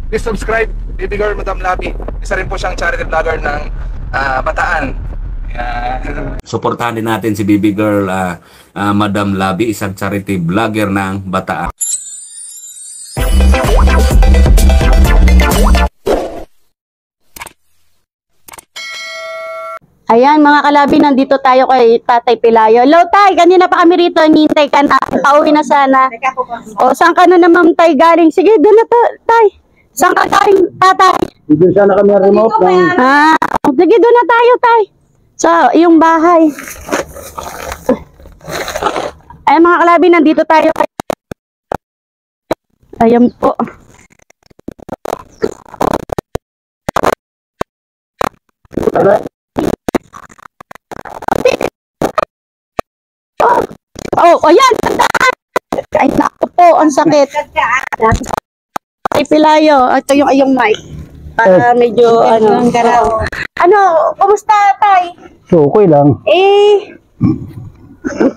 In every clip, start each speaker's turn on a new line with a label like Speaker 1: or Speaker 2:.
Speaker 1: please subscribe, Baby Girl Madam Labi. Isa rin po siyang charity vlogger ng Bataan.
Speaker 2: Suportahan din natin si Baby Girl Madam Labi, isang charity vlogger ng Bataan.
Speaker 3: Ayan mga kalabi, nandito tayo kay Tatay Pelayo. Hello Tay, kanina pa kami rito, hinihintay ka na, pauwi na sana. O saan ka na naman Tay galing? Sige, doon na Tay. Saan ka galing Tatay?
Speaker 4: Doon sana kami remote ng...
Speaker 3: Sige, doon na tayo Tay. Sa iyong bahay. Ayan mga kalabi, nandito tayo. Ayan po. Oh, ayan. Ay, naku po, ang sakit. Ay, Pelayo, ito yung ayong mic. Para medyo, ano, kumusta, Tay?
Speaker 4: So, okay lang.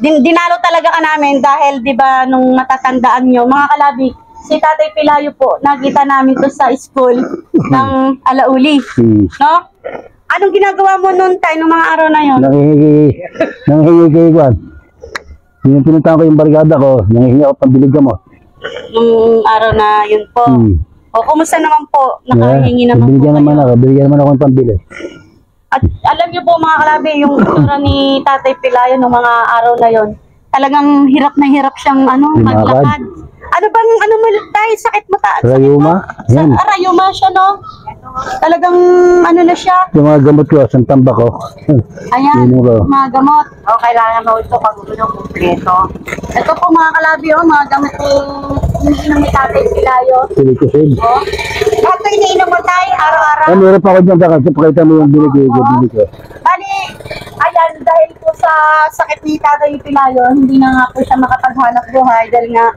Speaker 3: Dinalo talaga ka namin dahil, di ba, nung matatandaan nyo, mga kalabi, si Tatay Pelayo po, nakita namin to sa school ng Alauli. No? Anong ginagawa mo noon, Tay, nung mga araw na yun?
Speaker 4: Nanghihingi kayo Juan. Yung pinuntahan ko yung barkada ko, nanghihingi ako pambilig gamot.
Speaker 3: Nung araw na yun po. O, kumusta naman po? Nakahingi naman po kayo.
Speaker 4: Binigyan naman ako ng pambili.
Speaker 3: At alam niyo po mga kalabi, yung itsura ni Tatay Pelayo nung mga araw na yon, talagang hirap na hirap siyang maglakad. Ano bang mo Tay, sakit mo
Speaker 4: Rayuma? Yan.
Speaker 3: Rayuma siya, no? Talagang na siya.
Speaker 4: Yung mga gamot ko, sa tambak ko.
Speaker 3: Ayan, mga gamot.
Speaker 5: O, kailangan mo ito pag kumpleto.
Speaker 3: Ito po mga kalabi, mga gamot yung iniinom ni Tatay Pelayo.
Speaker 4: Silikusin.
Speaker 3: Ito iniinom mo Tay, araw-araw.
Speaker 4: Meron pa ako dyan, kasi pakita mo yung bilig ko.
Speaker 3: Bali, ayan, dahil po sa sakit ni Tatay Pelayo, hindi na nga po siya makapaghanap buhay dahil nga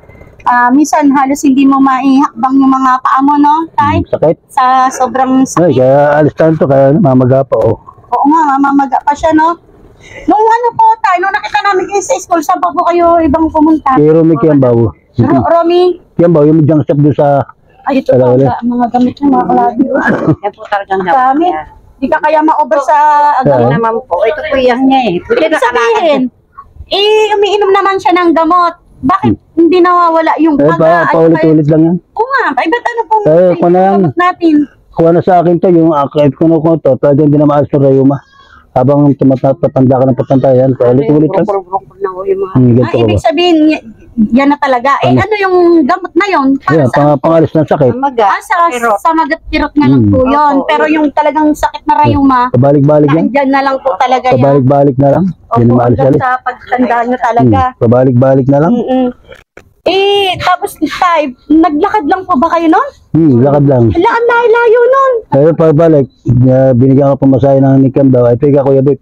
Speaker 3: minsan halos hindi mo maihakbang yung mga paa mo, no, Tay?
Speaker 4: Sakit?
Speaker 3: Sa sobrang sakit.
Speaker 4: Ay, kaya alis tayo to, kaya mamaga pa, oh.
Speaker 3: Oo nga, mamaga pa siya, no? Nung po, Tay, nung nakita namin kayo sa school, saan pa po kayo ibang pumunta?
Speaker 4: Kay Romy Kiambaw.
Speaker 3: Romy?
Speaker 4: Kiambaw, yung junk shop doon sa...
Speaker 3: Ay, ito po, mga gamit niya, mga kalabi.
Speaker 5: Yan po talagang
Speaker 3: Dami. Di ka kaya ma-over sa
Speaker 5: Ano naman po, ito po yan niya eh.
Speaker 3: Ibig sabihin, umiinom naman siya ng gamot. Bakit hindi nawawala yung
Speaker 4: paulit-ulit lang yan.
Speaker 3: Oo nga, ay ba't ano pong
Speaker 4: Kung na yan,
Speaker 3: natin?
Speaker 4: kuha na sa akin to, yung kahit kuno ko to, talagang hindi na maalis ng Rayuma. Habang tumatanda ka ng patantayan, paulit-ulit lang.
Speaker 3: Ibig sabihin, yan na talaga. Ano yung gamot na yun?
Speaker 4: Yan, pangalis ng sakit.
Speaker 3: Sa magat-kirot na lang po yun. Pero yung talagang sakit na rayuma,
Speaker 4: Pabalik-balik yan.
Speaker 3: nandyan na lang po talaga yan.
Speaker 4: Pabalik-balik na lang. Hindi na maalis-alis.
Speaker 3: Sa pagtandaan nyo talaga.
Speaker 4: Pabalik-balik na lang.
Speaker 3: Tapos Tay, naglakad lang po ba kayo nun?
Speaker 4: Lakad lang.
Speaker 3: Ang layo nun.
Speaker 4: Kaya pabalik, binigyan ko pamasahe ng Nikam daw. Ay, pika Kuya Boy,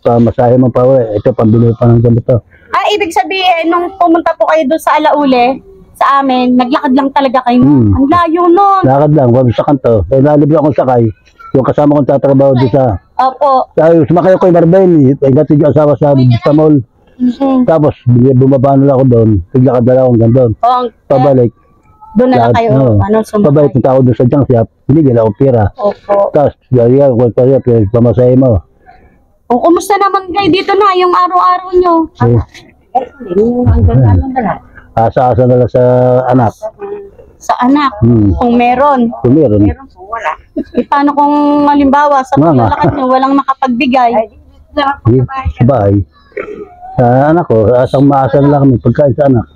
Speaker 4: pamasahe mo pa. Ito, pambili pa ng ganito.
Speaker 3: Ibig sabihin, nung pumunta po kayo doon sa Alaule, sa amin, naglakad lang talaga kayo nun. Ang layo nun.
Speaker 4: Lakad lang, wag sa kanto. Kaya nalibig akong sakay. Yung kasama kong tatrabaho doon sa...
Speaker 3: Opo.
Speaker 4: Sumakay ako kay Marbel. Ay, dati yung asawa sa mall. Tapos, bumaba na ako doon. Naglakad na lang akong gandun. Pabalik.
Speaker 3: Doon na lang kayo, sumakay.
Speaker 4: Pabalik yung tao doon sa junk shop. Binigyan ako pera.
Speaker 3: Opo.
Speaker 4: Tapos, gaya ko pa pamasahe mo.
Speaker 3: Kumusta naman kayo dito na, yung araw-araw nyo?
Speaker 4: Asa-asa na lang sa anak.
Speaker 3: Sa anak, kung meron.
Speaker 4: Kung meron.
Speaker 5: Meron po, wala.
Speaker 3: Paano kung halimbawa, sa paglalakad nyo, walang makapagbigay?
Speaker 4: Sa bahay. Sa anak ko, asang maasa na lang kami pagkain sa anak.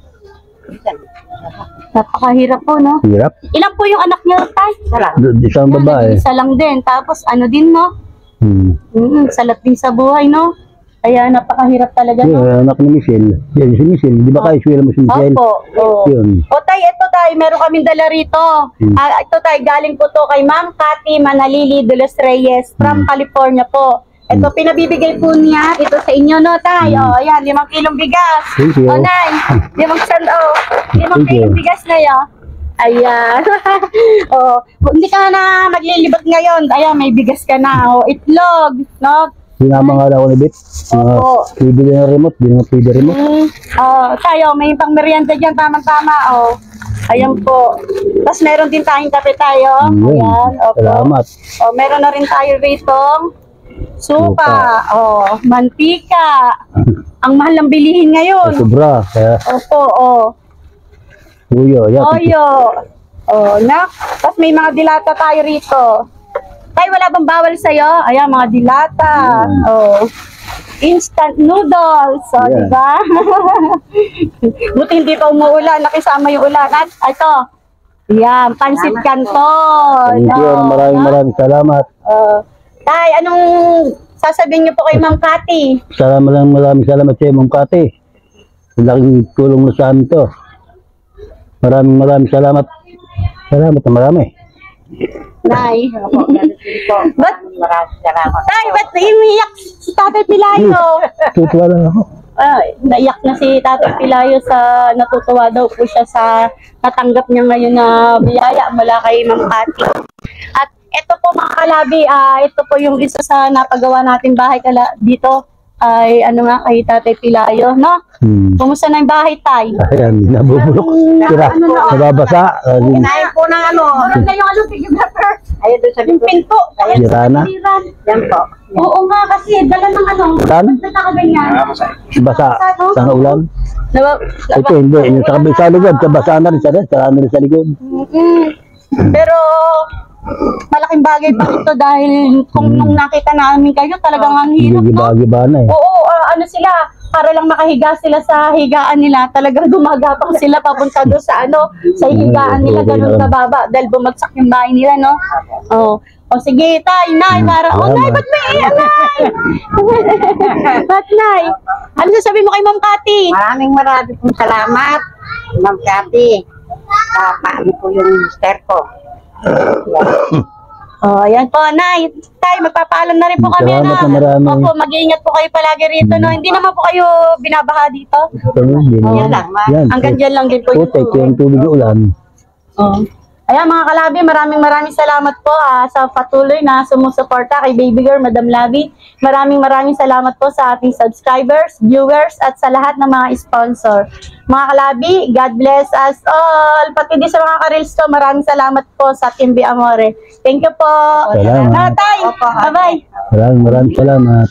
Speaker 3: Napakahirap po, no?
Speaker 4: Hirap.
Speaker 3: Ilan po yung anak niyo, Tay?
Speaker 4: Isang babae.
Speaker 3: Isa lang din. Tapos ano din, no? Salat din sa buhay, no? Kaya napakahirap talaga, no?
Speaker 4: Yung anak ni Michelle. Yan, si Michelle. Di ba kayo swela mo si Michelle?
Speaker 3: Opo.
Speaker 4: Yun.
Speaker 3: Tay, ito Tay, meron kaming dala rito. Ito Tay, galing po to kay Ma'am Cathy Manalili de los Reyes from California po. Ito, pinabibigay po niya ito sa inyo, no, Tay? Ayan, 5 kilong bigas.
Speaker 4: Thank you.
Speaker 3: Nay, 5 kilong bigas na yun. Ayan. Hindi ka na maglilibot ngayon. Ayan, may bigas ka na. Itlog, no?
Speaker 4: Sinama nga lang ako ni Bit. Bibili ng remote, hindi mo pwede remote.
Speaker 3: Tayo, may pang merienda dyan, tamang-tama. Ayan po. Tapos meron din tayong kape tayo. Ayan, opo.
Speaker 4: Salamat.
Speaker 3: O, meron na rin tayo rito. Suka. O, mantika. Ang mahal ng bilihin ngayon.
Speaker 4: Sobra. Kaya,
Speaker 3: Opo, o.
Speaker 4: tuyo. Yan.
Speaker 3: Toyo. O, nak. Tapos may mga dilata tayo rito. Tay, wala bang bawal sa'yo? Ayan, mga dilata. O. Instant noodles. O,
Speaker 4: Yeah.
Speaker 3: diba? Buti hindi pa umuulan. Nakisama yung ulan. At ito. Yan, pansit canton.
Speaker 4: Thank you.
Speaker 3: O,
Speaker 4: Maraming salamat.
Speaker 3: Tay, anong sasabihin niyo po kay Ma'am Cathy?
Speaker 4: Maraming salamat sa iyo, Ma'am Cathy. Laking tulong na sa amin to. Maraming salamat. Salamat na marami.
Speaker 3: Nay. Ba't,
Speaker 5: Maraming salamat.
Speaker 3: Tay, ba't umiyak si Tatay Pilayo?
Speaker 4: Tutuwa lang ako.
Speaker 3: Naiyak na si Tatay Pilayo sa natutuwa daw po siya sa natanggap niya ngayon na biyaya mula kay Ma'am Cathy. At ito po mga kalabi, ito po yung isa sa napagawa natin bahay dito ay ano nga kay Tatay Pilayo, no? Kumusta na yung bahay, Tay?
Speaker 4: Ayan, nabubulok. Tira, nababasa.
Speaker 5: Kinain po ng ano.
Speaker 3: Meron na yung ano, videographer.
Speaker 5: Ayun doon sa
Speaker 3: Yung pinto. Ayan,
Speaker 4: Sira na.
Speaker 3: saliran.
Speaker 5: Yan po.
Speaker 3: Oo nga, kasi dala ng ano.
Speaker 4: Saan?
Speaker 3: Nagkakaganyan.
Speaker 4: Basa. Sa ulan.
Speaker 3: Diba?
Speaker 4: Ito hindi. Yung sa likod, basa na rin sa rin. Sara na rin sa likod.
Speaker 3: Pero malaking bagay pa ito dahil kung nung nakita namin kayo talagang ang hirap, no?
Speaker 4: Giba-giba na eh.
Speaker 3: Oo, ano sila, para lang makahiga sila sa higaan nila, talagang gumagapang sila papunta doon sa ano, sa higaan nila, ganun kababa dahil bumagsak yung bahay nila, no? Oh. O sige, Tay, Nay, para, oh, Nay, ba't may iyan, Nay? Ba't, Nay? Ano sasabihin mo kay Ma'am Cathy?
Speaker 5: Maraming pong salamat, Ma'am Cathy. Paano po yung mister ko?
Speaker 3: Oh, yan po, Nay. Tay, magpapaalam na rin po kami,
Speaker 4: Salamat
Speaker 3: na.
Speaker 4: na marami.
Speaker 3: Opo, mag-iingat po kayo palagi rito, no? Hindi naman po kayo binabaha dito.
Speaker 5: Yan lang, ma.
Speaker 4: Yan.
Speaker 3: Hanggang dyan lang din po yung
Speaker 4: Putek yung tubig ng ulan.
Speaker 3: Oh. Ayan mga kalabi, maraming salamat po sa patuloy na sumusuporta kay Baby Girl, Madam Labi. Maraming salamat po sa ating subscribers, viewers, at sa lahat ng mga sponsor. Mga kalabi, God bless us all. Pati din sa mga ka-reels ko, maraming salamat po sa Team B Amore. Thank you po.
Speaker 4: Salamat.
Speaker 3: Tay, bye-bye.
Speaker 4: Maraming salamat.